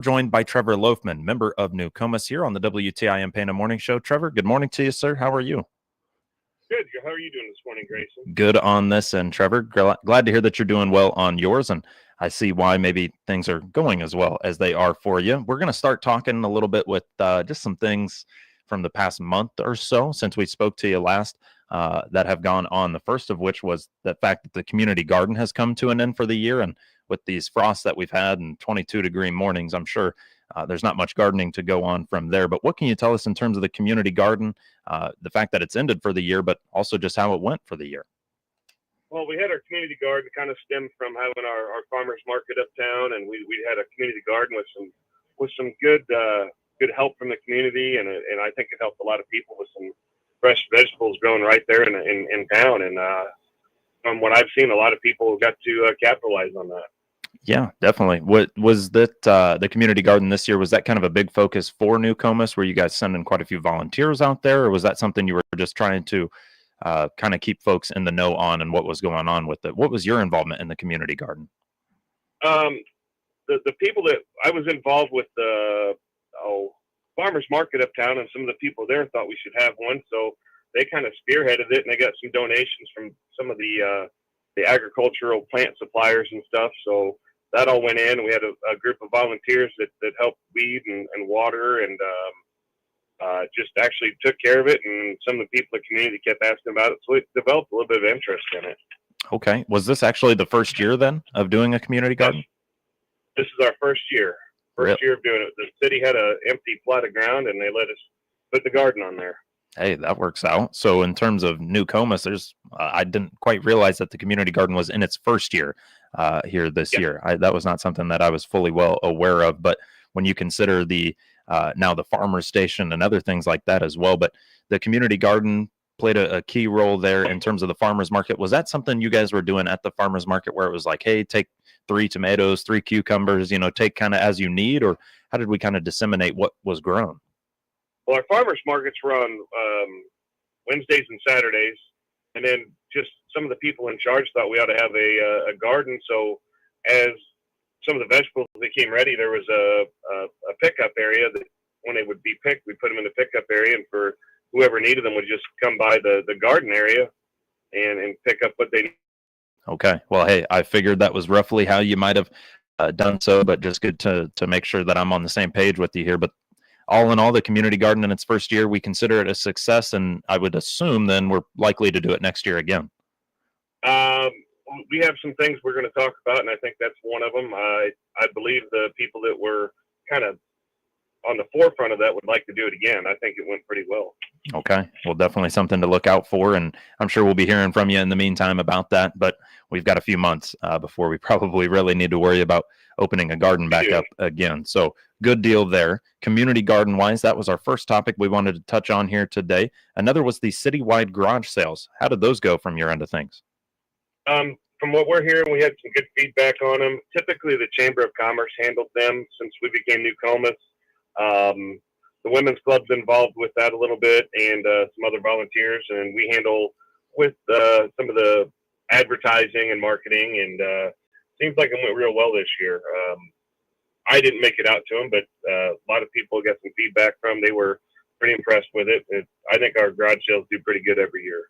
Joined by Trevor Loafman, member of New Comus, here on the WTIM Pana Morning Show. Trevor, good morning to you, sir. How are you? Good. How are you doing this morning, Grayson? Good on this end, Trevor. Glad to hear that you're doing well on yours, and I see why maybe things are going as well as they are for you. We're going to start talking a little bit with just some things from the past month or so since we spoke to you last that have gone on. The first of which was the fact that the community garden has come to an end for the year, and with these frosts that we've had and 22-degree mornings, I'm sure there's not much gardening to go on from there. But what can you tell us in terms of the community garden, the fact that it's ended for the year, but also just how it went for the year? Well, we had our community garden kind of stemmed from having our farmers market uptown, and we had a community garden with some good help from the community, and I think it helped a lot of people with some fresh vegetables grown right there in town. And from what I've seen, a lot of people got to capitalize on that. Yeah, definitely. What was that? The community garden this year, was that kind of a big focus for New Comus? Were you guys sending quite a few volunteers out there, or was that something you were just trying to kind of keep folks in the know on and what was going on with it? What was your involvement in the community garden? The people that I was involved with, the farmers market uptown, and some of the people there thought we should have one, so they kind of spearheaded it, and they got some donations from some of the agricultural plant suppliers and stuff. So that all went in. We had a group of volunteers that helped weed and water, and just actually took care of it. And some of the people in the community kept asking about it, so it developed a little bit of interest in it. Okay. Was this actually the first year then of doing a community garden? This is our first year. First year of doing it. The city had an empty plot of ground, and they let us put the garden on there. Hey, that works out. So in terms of New Comus, I didn't quite realize that the community garden was in its first year here this year. That was not something that I was fully well aware of. But when you consider the now the farmer's station and other things like that as well, but the community garden played a key role there in terms of the farmer's market. Was that something you guys were doing at the farmer's market where it was like, hey, take 3 tomatoes, 3 cucumbers, take kind of as you need? Or how did we kind of disseminate what was grown? Well, our farmers markets were on Wednesdays and Saturdays, and then just some of the people in charge thought we ought to have a garden. So as some of the vegetables became ready, there was a pickup area that when they would be picked, we put them in the pickup area, and for whoever needed them would just come by the garden area and pick up what they need. Okay. Well, hey, I figured that was roughly how you might have done so, but just good to make sure that I'm on the same page with you here. But all in all, the community garden in its first year, we consider it a success, and I would assume then we're likely to do it next year again. We have some things we're going to talk about, and I think that's one of them. I believe the people that were kind of on the forefront of that would like to do it again. I think it went pretty well. Okay. Well, definitely something to look out for, and I'm sure we'll be hearing from you in the meantime about that, but we've got a few months before we probably really need to worry about opening a garden back up again. So good deal there. Community garden wise, that was our first topic we wanted to touch on here today. Another was the citywide garage sales. How did those go from your end of things? From what we're hearing, we had some good feedback on them. Typically, the Chamber of Commerce handled them since we became New Comus. The women's club's involved with that a little bit, and some other volunteers, and we handle with some of the advertising and marketing, and seems like it went real well this year. I didn't make it out to them, but a lot of people got some feedback from. They were pretty impressed with it. I think our garage sales do pretty good every year.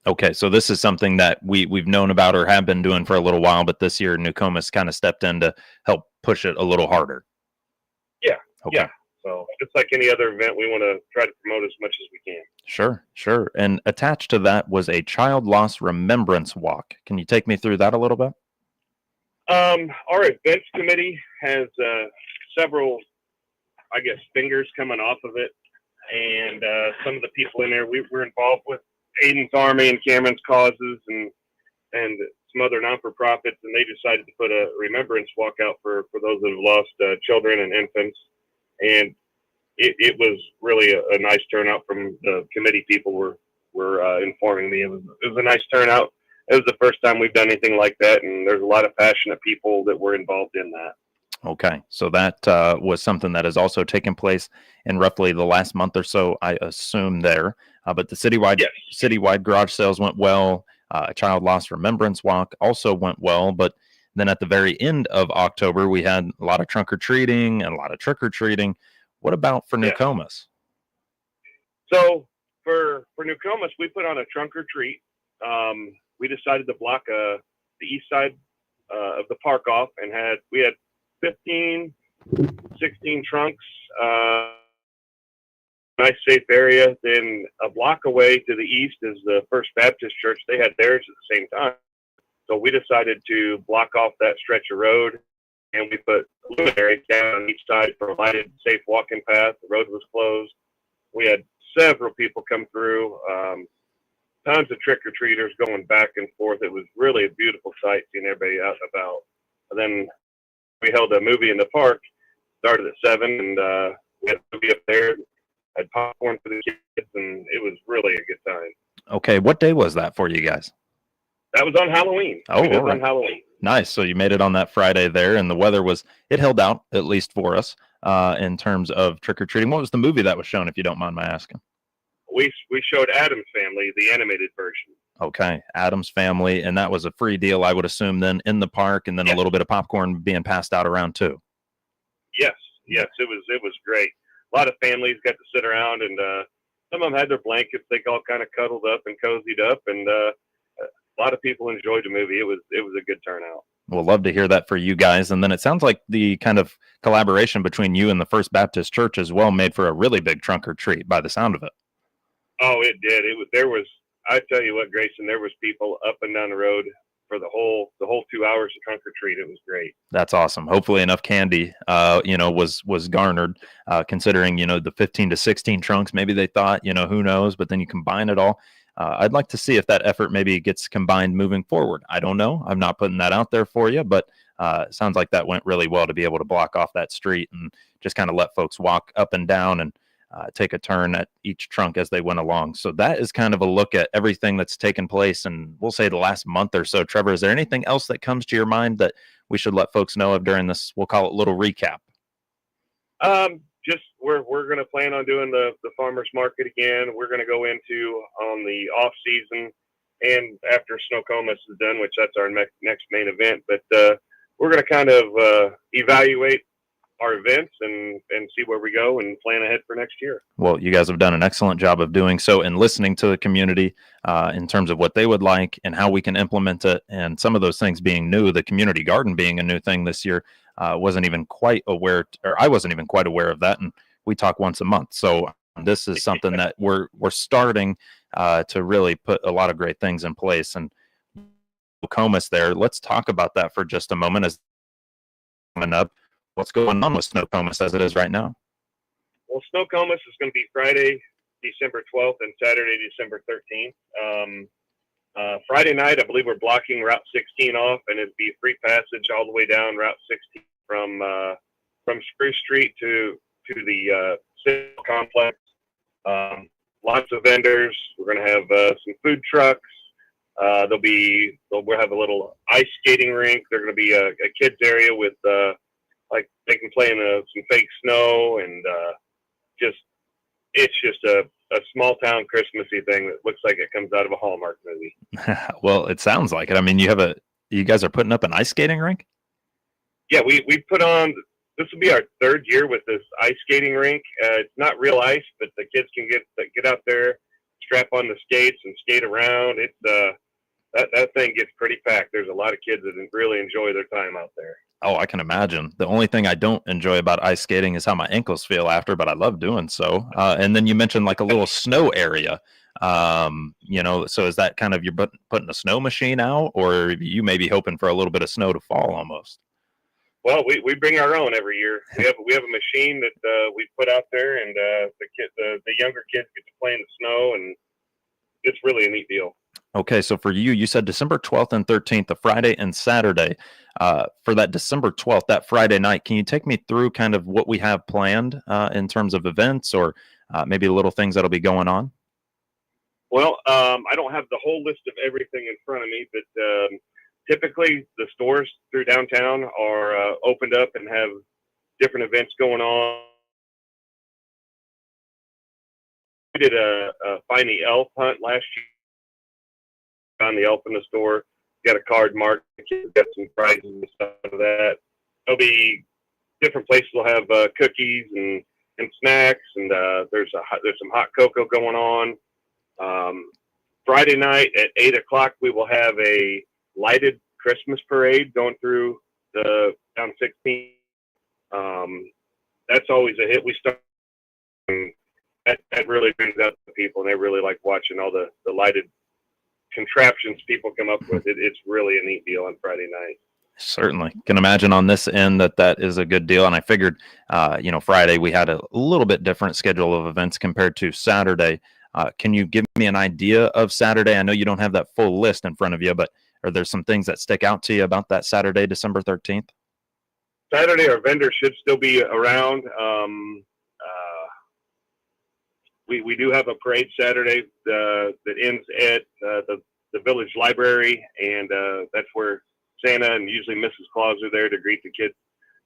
Okay, so this is something that we've known about or have been doing for a little while, but this year New Comus kind of stepped in to help push it a little harder. Yeah, okay. Yeah. So just like any other event, we want to try to promote as much as we can. Sure. And attached to that was a child loss remembrance walk. Can you take me through that a little bit? Our events committee has several, fingers coming off of it. And some of the people in there, we're involved with Aiden's Army and Cameron's Causes and some other non-for-profits, and they decided to put a remembrance walk out for those that have lost children and infants. And it was really a nice turnout from the committee people were informing me. It was a nice turnout. It was the first time we've done anything like that, and there's a lot of passionate people that were involved in that. Okay, so that was something that has also taken place in roughly the last month or so, I assume there. But the citywide garage sales went well. Child loss remembrance walk also went well. But Then at the very end of October, we had a lot of trunk or treating and a lot of trick or treating. What about for Yeah. Nokomis? So for Nokomis, we put on a trunk or treat. We decided to block the east side of the park off, and we had 15, 16 trunks. Nice safe area. Then a block away to the east is the First Baptist Church. They had theirs at the same time. So we decided to block off that stretch of road, and we put luminaries down on each side for a lighted, safe walking path. The road was closed. We had several people come through, tons of trick-or-treaters going back and forth. It was really a beautiful sight, seeing everybody out and about. And then we held a movie in the park, started at 7, and we had a movie up there, had popcorn for the kids, and it was really a good time. Okay, what day was that for you guys? That was on Halloween. Oh, it was all right. on Halloween. Nice. So you made it on that Friday there, and the weather it held out, at least for us, in terms of trick-or-treating. What was the movie that was shown, if you don't mind my asking? We showed Addams Family, the animated version. Okay, Addams Family, and that was a free deal, I would assume, then in the park, and then Yes. a little bit of popcorn being passed out around too. Yes, it was great. A lot of families got to sit around, and some of them had their blankets. They all kind of cuddled up and cozied up, and a lot of people enjoyed the movie. It was a good turnout. We'll love to hear that for you guys. And then it sounds like the kind of collaboration between you and the First Baptist Church as well made for a really big trunk or treat by the sound of it. Oh, it did. I tell you what, Grayson, there was people up and down the road for the whole 2 hours of trunk or treat. It was great. That's awesome. Hopefully enough candy, was garnered, considering, the 15 to 16 trunks. Maybe they thought, who knows, but then you combine it all. I'd like to see if that effort maybe gets combined moving forward. I don't know. I'm not putting that out there for you, but it sounds like that went really well to be able to block off that street and just kind of let folks walk up and down and take a turn at each trunk as they went along. So that is kind of a look at everything that's taken place, and we'll say the last month or so. Trevor, is there anything else that comes to your mind that we should let folks know of during this, we'll call it little recap? Just we're going to plan on doing the farmers market again. We're going to go into on the off season and after Snokomis is done, which that's our next main event. But we're going to kind of evaluate our events and see where we go and plan ahead for next year. Well, you guys have done an excellent job of doing so and listening to the community in terms of what they would like and how we can implement it. And some of those things being new, the community garden being a new thing this year, wasn't even quite aware, or I wasn't even quite aware of that. And we talk once a month. So this is something that we're starting to really put a lot of great things in place. And Nokomis there, let's talk about that for just a moment as coming up. What's going on with Snokomis as it is right now? Well, Snokomis is going to be Friday, December 12th and Saturday, December 13th. Friday night, I believe we're blocking Route 16 off, and it'd be free passage all the way down Route 16 from Spruce Street to the city complex. Lots of vendors. We're going to have some food trucks. We'll have a little ice skating rink. There's going to be a kids area with like they can play in some fake snow, and it's just a small town Christmassy thing that looks like it comes out of a Hallmark movie. Well, it sounds like it. I mean, you guys are putting up an ice skating rink? Yeah, we put on, this will be our third year with this ice skating rink. It's not real ice, but the kids can get out there, strap on the skates and skate around. It's that thing gets pretty packed. There's a lot of kids that really enjoy their time out there. Oh, I can imagine. The only thing I don't enjoy about ice skating is how my ankles feel after, but I love doing so. And then you mentioned like a little snow area. So is that kind of you're putting a snow machine out, or you may be hoping for a little bit of snow to fall almost? Well, we bring our own every year. We have a machine that we put out there, and the younger kids get to play in the snow, and it's really a neat deal. Okay, so for you said December 12th and 13th, the Friday and Saturday. For that December 12th, that Friday night, can you take me through kind of what we have planned in terms of events or maybe little things that'll be going on? Well, I don't have the whole list of everything in front of me, but typically the stores through downtown are opened up and have different events going on. We did a Find the Elf hunt last year. Found the elf in the store. got a card marked. We've got some prizes and stuff like that. There'll be different places will have cookies and snacks, and there's some hot cocoa going on. Friday night at 8:00, we will have a lighted Christmas parade going through the down 16. That's always a hit. We start. That really brings out the people, and they really like watching all the lighted contraptions people come up with. It's really a neat deal on Friday night. Certainly can imagine on this end that is a good deal. And I figured, Friday we had a little bit different schedule of events compared to Saturday. Can you give me an idea of Saturday? I know you don't have that full list in front of you, but are there some things that stick out to you about that Saturday, December 13th? Saturday, our vendors should still be around. We do have a parade Saturday that ends at the village library, and that's where Santa and usually Mrs. Claus are there to greet the kids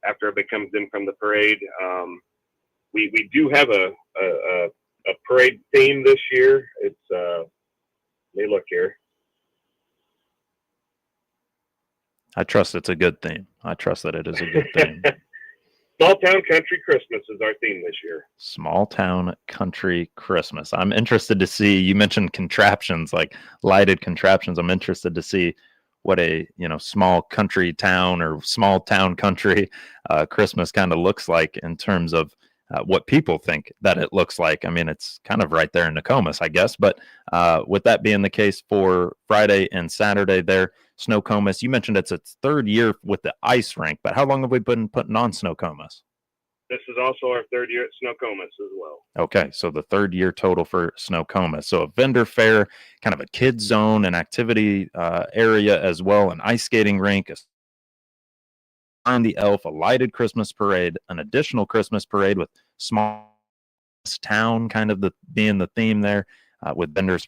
after everybody comes in from the parade. We do have a parade theme this year. It's let me look here. I trust it's a good theme. I trust that it is a good theme. Small Town Country Christmas is our theme this year. Small Town Country Christmas. I'm interested to see, you mentioned contraptions, like lighted contraptions. I'm interested to see what a small country town or small town country Christmas kind of looks like in terms of what people think that it looks like. I mean, it's kind of right there in Nokomis, I guess. But with that being the case for Friday and Saturday there, Snokomis, you mentioned it's its third year with the ice rink, but how long have we been putting on Snokomis? This is also our third year at Snokomis as well. Okay, so the third year total for Snokomis. So a vendor fair, kind of a kids zone, an activity area as well, an ice skating rink, on the elf, a lighted Christmas parade, an additional Christmas parade with small town kind of being the theme there, with vendors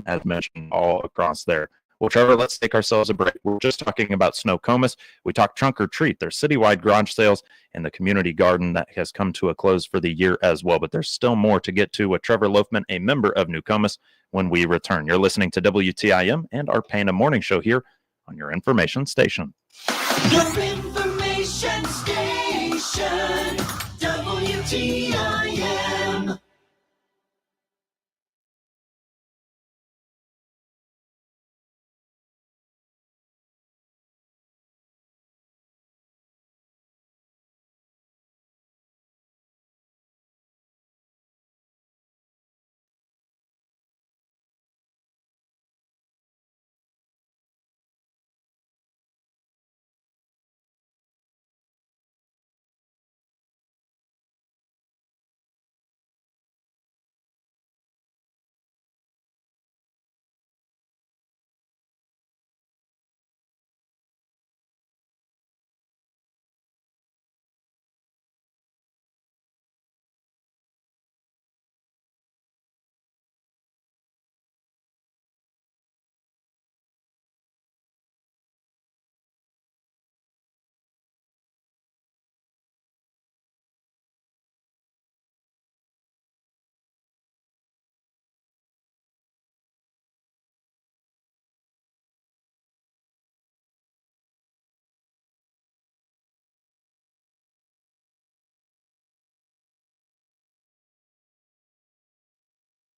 as mentioned all across there. Well, Trevor, let's take ourselves a break. We're just talking about Snokomis. We talked Trunk or Treat, their citywide garage sales, and the community garden that has come to a close for the year as well. But there's still more to get to with Trevor Loafman, a member of Nokomis, when we return. You're listening to WTIM and our Pana Morning Show here on your information station. Your information station, WTIM.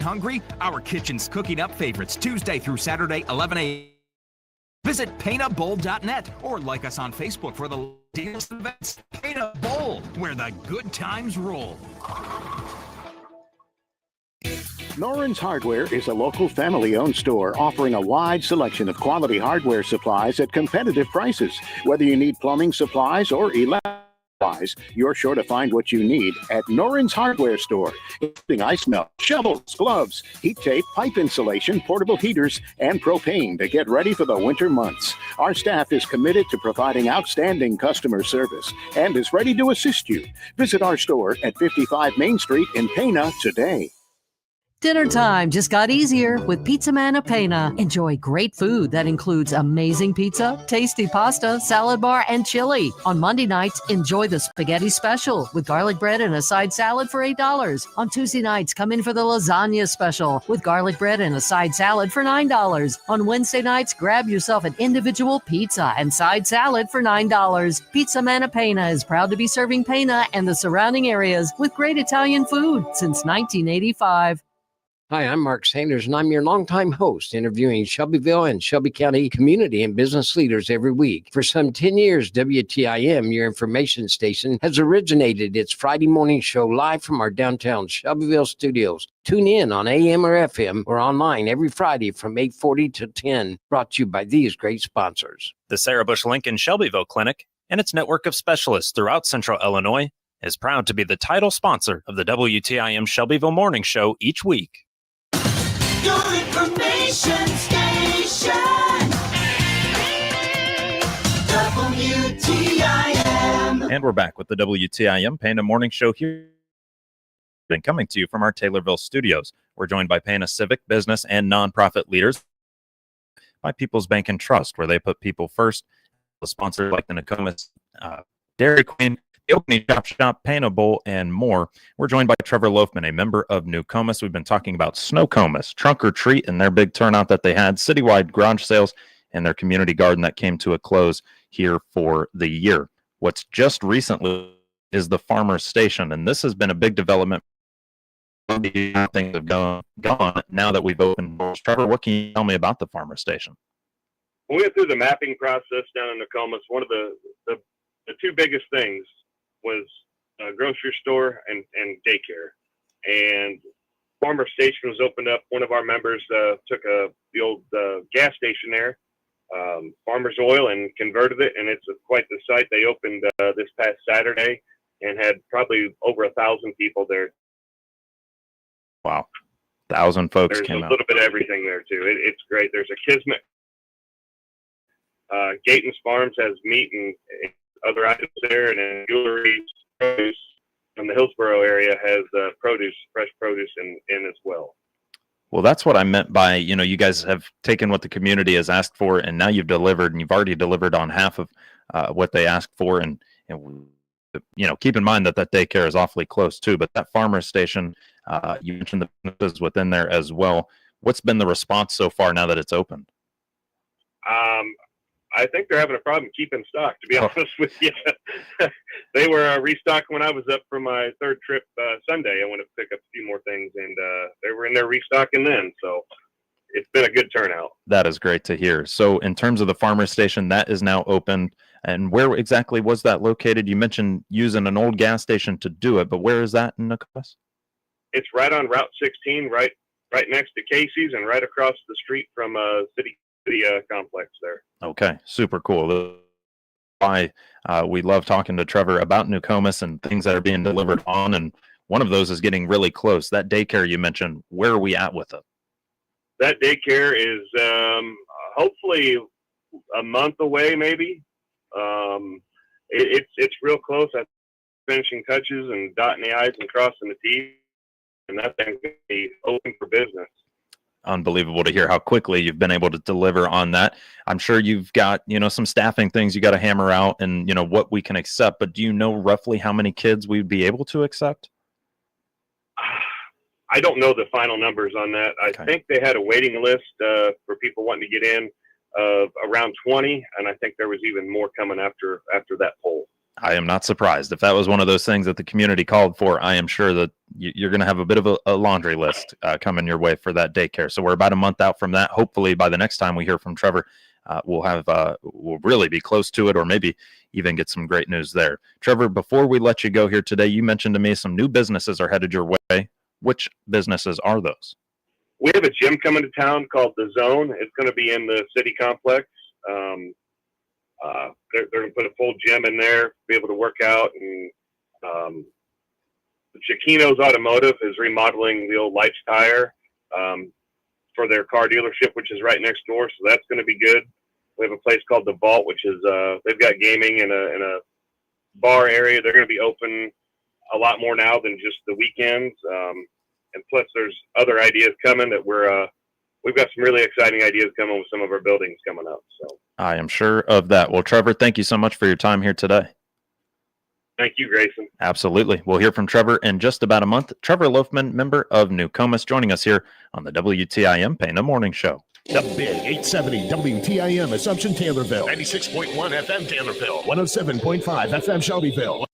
Hungry? Our kitchen's cooking up favorites Tuesday through Saturday, 11 a.m. Visit PanaBowl.net or like us on Facebook for the deals and events. Pana Bowl, where the good times roll. Noren's Hardware is a local family-owned store offering a wide selection of quality hardware supplies at competitive prices. Whether you need plumbing supplies or electrical supplies, you're sure to find what you need at Noren's Hardware Store, including ice melt, shovels, gloves, heat tape, pipe insulation, portable heaters, and propane to get ready for the winter months. Our staff is committed to providing outstanding customer service and is ready to assist you. Visit our store at 55 Main Street in Pana today. Dinner time just got easier with Pizza Pana. Enjoy great food that includes amazing pizza, tasty pasta, salad bar, and chili. On Monday nights, enjoy the spaghetti special with garlic bread and a side salad for $8. On Tuesday nights, come in for the lasagna special with garlic bread and a side salad for $9. On Wednesday nights, grab yourself an individual pizza and side salad for $9. Pizza Pana is proud to be serving Pana and the surrounding areas with great Italian food since 1985. Hi, I'm Mark Sanders, and I'm your longtime host, interviewing Shelbyville and Shelby County community and business leaders every week. For some 10 years, WTIM, your information station, has originated its Friday morning show live from our downtown Shelbyville studios. Tune in on AM or FM or online every Friday from 8:40 to 10, brought to you by these great sponsors. The Sarah Bush Lincoln Shelbyville Clinic and its network of specialists throughout Central Illinois is proud to be the title sponsor of the WTIM Shelbyville Morning Show each week. Your information station. WTIM. And we're back with the WTIM Pana Morning Show here. Been coming to you from our Taylorville studios. We're joined by Pana civic, business, and nonprofit leaders by People's Bank and Trust, where they put people first. The sponsors like the Nokomis Dairy Queen, the Opening Shop, Pana Bowl, and more. We're joined by Trevor Loafman, a member of Nokomis. We've been talking about Snowcomis, Trunk or Treat, and their big turnout that they had, citywide garage sales, and their community garden that came to a close here for the year. What's just recently is the Farmer's Station, and this has been a big development. Things have gone now that we've opened doors. Trevor, what can you tell me about the Farmer's Station? When we went through the mapping process down in Nokomis, one of the two biggest things was a grocery store and daycare. And Farmer Station was opened up. One of our members took the old gas station there, Farmer's Oil, and converted it, and it's quite the site. They opened this past Saturday and had probably over 1,000 people there. Wow, 1,000 folks There's came a out. little bit of everything there too. It's great. There's a Kismet. Gaten's Farms has meat and other items there, and then Jewelry Produce from the Hillsborough area has fresh produce in as well. Well, that's what I meant by, you guys have taken what the community has asked for, and now you've delivered, and you've already delivered on half of what they asked for. And keep in mind that daycare is awfully close too, but that Farmer's Station, you mentioned the businesses within there as well. What's been the response so far now that it's open? I think they're having a problem keeping stock, to be honest with you. They were restocking when I was up for my third trip Sunday. I went to pick up a few more things, and they were in there restocking then. So it's been a good turnout. That is great to hear. So in terms of the Farmer's Station, that is now open. And where exactly was that located? You mentioned using an old gas station to do it, but where is that in Nokomis? It's right on Route 16, right next to Casey's, and right across the street from City complex there. Okay, super cool. Why we love talking to Trevor about Nokomis and things that are being delivered on, and one of those is getting really close. That daycare you mentioned, where are we at with it? That daycare is hopefully a month away, maybe. It's real close. I'm finishing touches and dotting the I's and crossing the T's, and that thing's going to be open for business. Unbelievable to hear how quickly you've been able to deliver on that. I'm sure you've got, some staffing things you got to hammer out and, what we can accept, but do you know roughly how many kids we'd be able to accept? I don't know the final numbers on that. I think they had a waiting list for people wanting to get in of around 20, and I think there was even more coming after that poll. I am not surprised. If that was one of those things that the community called for, I am sure that you're going to have a bit of a laundry list coming your way for that daycare. So we're about a month out from that. Hopefully by the next time we hear from Trevor, we'll really be close to it, or maybe even get some great news there. Trevor, before we let you go here today, you mentioned to me some new businesses are headed your way. Which businesses are those? We have a gym coming to town called The Zone. It's going to be in the city complex. They're going to put a full gym in there, be able to work out. And Chiquino's Automotive is remodeling the old Lights Tire for their car dealership, which is right next door. So that's going to be good. We have a place called The Vault, which is they've got gaming in a bar area. They're going to be open a lot more now than just the weekends. and plus there's other ideas coming that we've got some really exciting ideas coming with some of our buildings coming up. So I am sure of that. Well, Trevor, thank you so much for your time here today. thank you, Grayson. Absolutely. We'll hear from Trevor in just about a month. Trevor Loafman, member of New Comus, joining us here on the WTIM Pana Morning Show. The Big 870 WTIM Assumption Taylorville. 96.1 FM Taylorville. 107.5 FM Shelbyville.